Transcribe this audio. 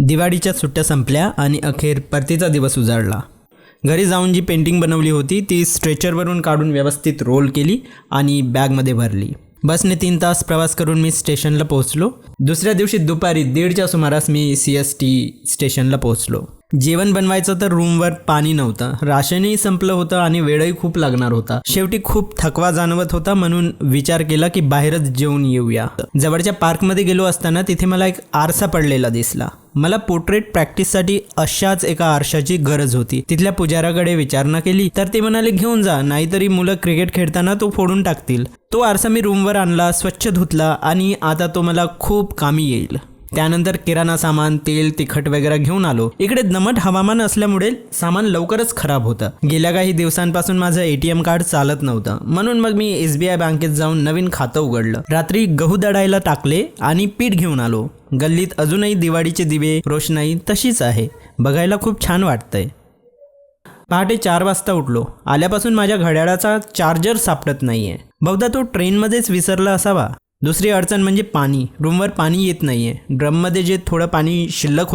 दिवाळीच्या सुट्ट्या संपल्या आणि अखेर परतीचा दिवस उजाडला। घरी जाऊन जी पेंटिंग बनवली होती ती स्ट्रेचरवरून काढून व्यवस्थित रोल केली आणि बॅगमध्ये भरली। बसने 3 तास प्रवास करून मी स्टेशनला पोहोचलो। दुसऱ्या दिवशी दुपारी 1:30च्या सुमारास मी CST स्टेशनला पोहोचलो। जेवण बनवायचं तर रूमवर पाणी नव्हतं, राशनही संपलं होतं आणि वेळही खूप लागणार होता। शेवटी खूप थकवा जाणवत होता म्हणून विचार केला की बाहेरच जेवून येऊया। जवळच्या पार्कमध्ये गेलो असताना तिथे मला एक आरसा पडलेला दिसला। मला पोर्ट्रेट प्रॅक्टिससाठी अशाच एका आरशाची गरज होती। तिथल्या पुजाऱ्याकडे विचारणा केली तर ते म्हणाले घेऊन जा, नाहीतरी मुलं क्रिकेट खेळताना तो फोडून टाकतील। तो आरसा मी रूमवर आणला, स्वच्छ धुतला आणि आता तो मला खूप कामी येईल। त्यानंतर किराणा सामान, तेल, तिखट वगैरे घेऊन आलो। इकडे दमट हवामान असल्यामुळे सामान लवकरच खराब होतं। गेल्या काही दिवसांपासून माझं ATM कार्ड चालत नव्हतं, म्हणून मग मी SBI बँकेत जाऊन नवीन खातं उघडलं। रात्री गहू दळायला टाकले आणि पीठ घेऊन आलो। गल्लीत अजूनही दिवाळीचे दिवे, रोषणाई तशीच आहे, बघायला खूप छान वाटतंय। पहाटे 4 वाजता उठलो। आल्यापासून माझ्या घड्याळाचा चार्जर सापडत नाहीये, बहुधा तो ट्रेनमध्येच विसरला असावा। दुसरी अडचण म्हणजे पाणी, रूमवर पाणी येत नाहीये। ड्रममध्ये जे थोडं पाणी शिल्लक